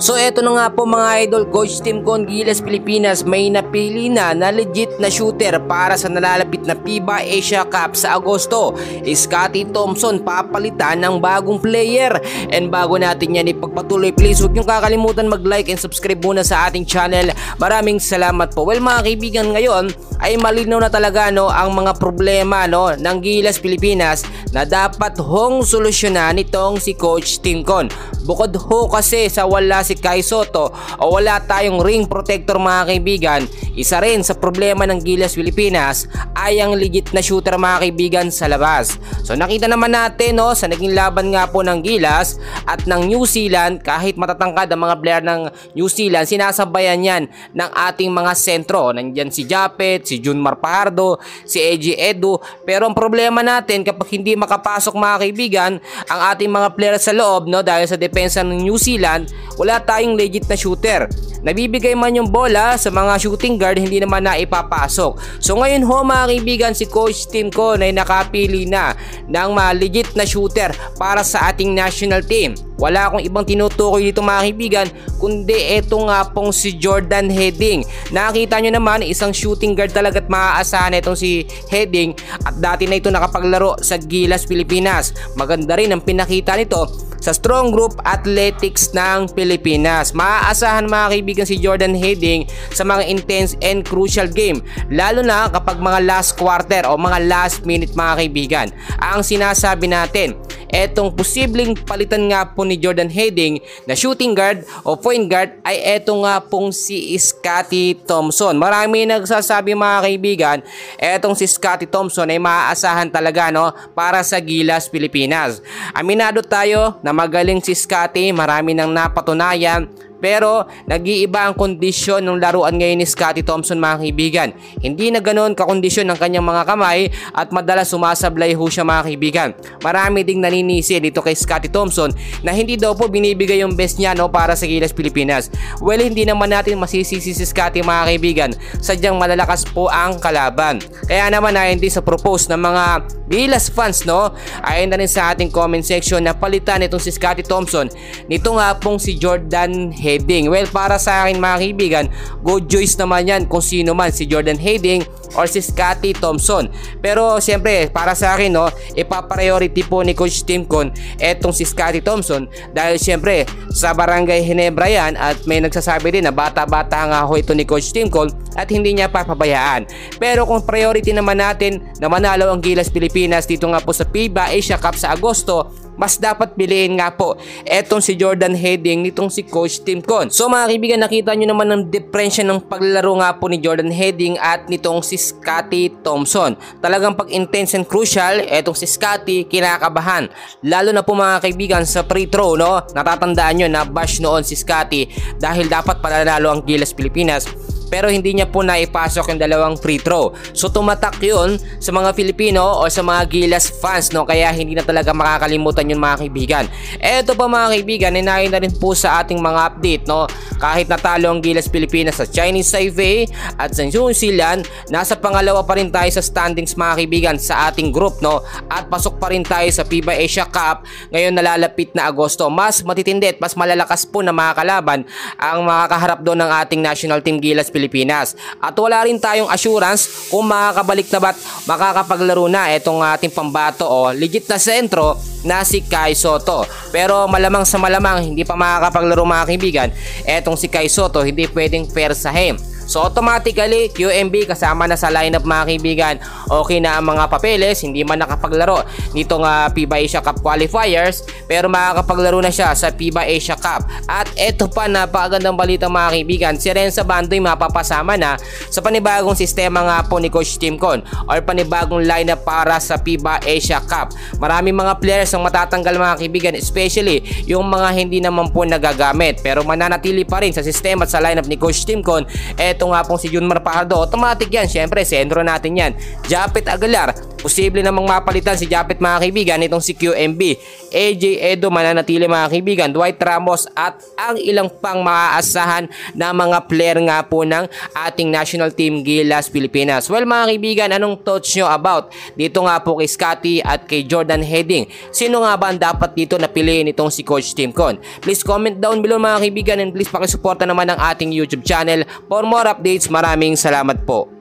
So eto na nga po mga idol, Coach Tim Con, Gilas Pilipinas may napili na legit na shooter para sa nalalapit na FIBA Asia Cup sa Agosto. Scottie Thompson papalitan ng bagong player. And bago natin yan ipagpatuloy, please huwag niyong kakalimutan mag-like and subscribe muna sa ating channel. Maraming salamat po. Well mga kaibigan, ngayon ay malinaw na talaga ang mga problema ng Gilas Pilipinas na dapat hong solusyonan nitong si Coach Tim Con. Bukod ho kasi sa wala si Kai Sotto o wala tayong ring protector mga kaibigan, isa rin sa problema ng Gilas Pilipinas ay ang legit na shooter mga kaibigan sa labas. So nakita naman natin sa naging laban nga po ng Gilas at ng New Zealand, kahit matatangkad ang mga player ng New Zealand, sinasabayan yan ng ating mga sentro. Nandyan si Japet, si Junmar Fajardo, si Eji Edu. Pero ang problema natin kapag hindi makapasok mga kaibigan ang ating mga player sa loob dahil sa depensa ng New Zealand, wala tayong legit na shooter. Nabibigay man yung bola sa mga shooting guard, hindi naman na ipapasok. So ngayon ho mga kaibigan, si Coach Tim Con ay nakapili na ng legit na shooter para sa ating national team. Wala akong ibang tinutukoy dito mga kaibigan, kundi eto nga pong si Jordan Hedding. Nakita nyo naman, isang shooting guard talaga at maaasahan itong si Hedding, at dati na ito nakapaglaro sa Gilas Pilipinas. Maganda rin ang pinakita nito sa Strong Group Athletics ng Pilipinas. Maaasahan mga kaibigan si Jordan Hedding sa mga intense and crucial game, lalo na kapag mga last quarter o mga last minute mga kaibigan. Ang sinasabi natin, etong posibleng palitan nga po ni Jordan Hedding na shooting guard o point guard ay eto nga pong si Scottie Thompson. Marami nagsasabi mga kaibigan, etong si Scottie Thompson ay maaasahan talaga para sa Gilas Pilipinas. Aminado tayo na magaling si Scottie, marami nang napatunayan. Pero nag-iiba ang kondisyon ng laruan ngayon ni Scottie Thompson mga kaibigan. Hindi na ganoon kakondisyon ng kanyang mga kamay at madalas sumasablay ho siya mga kaibigan. Marami ding naninisi dito kay Scottie Thompson na hindi daw po binibigay yung best niya para sa Gilas Pilipinas. Well, hindi naman natin masisisi si Scottie mga kaibigan. Sadyang malalakas po ang kalaban. Kaya naman hindi sa propose ng mga Gilas fans ayon na rin sa ating comment section na palitan itong si Scottie Thompson nito nga pong si Jordan Hedding. Well, para sa akin mga kaibigan, good choice naman yan kung sino man, si Jordan Hedding or si Scottie Thompson. Pero siyempre para sa akin ipapriority po ni Coach Tim Con etong si Scottie Thompson dahil siyempre sa Barangay Ginebra yan, at may nagsasabi din na bata-bata nga ho ito ni Coach Tim Con at hindi niya papabayaan. Pero kung priority naman natin na manalo ang Gilas Pilipinas dito nga po sa FIBA Asia Cup sa Agosto, mas dapat piliin nga po etong si Jordan Hedding nitong si Coach Tim Con. So mga kaibigan, nakita nyo naman ang diferensya ng paglalaro nga po ni Jordan Hedding at nitong si Scottie Thompson. Talagang pag intense and crucial, etong si Scottie kinakabahan. Lalo na po mga kaibigan sa free throw, natatandaan nyo na bash noon si Scottie dahil dapat pananalo ang Gilas Pilipinas, pero hindi niya po naipasok yung dalawang free throw. So tumatak yun sa mga Filipino o sa mga Gilas fans, kaya hindi na talaga makakalimutan yun mga kaibigan. Eto pa mga kaibigan, inahin na rin po sa ating mga update, kahit natalo ang Gilas Pilipinas sa Chinese Taipei at sa New Zealand, nasa pangalawa pa rin tayo sa standings mga kaibigan sa ating group, at pasok pa rin tayo sa FIBA Asia Cup ngayon nalalapit na Agosto. Mas matitindi at mas malalakas po na mga kalaban ang makakaharap doon ng ating national team Gilas Pilipinas. At wala rin tayong assurance kung makakabalik na ba't makakapaglaro na itong ating pambato o legit na sentro na si Kai Sotto. Pero malamang sa malamang hindi pa makakapaglaro mga kaibigan etong si Kai Sotto, hindi pwedeng persahin. So automatically QMB kasama na sa lineup mga kaibigan. Okay na ang mga papeles, hindi man nakapaglaro nitong FIBA Asia Cup qualifiers, pero makakapaglaro na siya sa FIBA Asia Cup. At eto pa, napakagandang balita mga kaibigan, si Renza Bandoy mapapasama na sa panibagong sistema nga po ni Coach Tim Con or panibagong lineup para sa FIBA Asia Cup. Maraming mga players ang matatanggal mga kaibigan, especially yung mga hindi naman po nagagamit, pero mananatili pa rin sa sistema at sa lineup ni Coach Tim Con ito nga pong si Junmar Fajardo, automatic yan. Siyempre, sentro natin yan. Japet Aguilar, posible namang mapalitan si Japet mga kaibigan, itong si QMB. AJ Edo mananatili mga kaibigan, Dwight Ramos at ang ilang pang maaasahan na mga player nga po ng ating national team Gilas Pilipinas. Well mga kaibigan, anong thoughts nyo about dito nga po kay Scotty at kay Jordan Heading? Sino nga ba ang dapat dito na piliin itong si Coach Tim Con? Please comment down below mga kaibigan, and please pakisuporta naman ang ating YouTube channel for more updates. Maraming salamat po.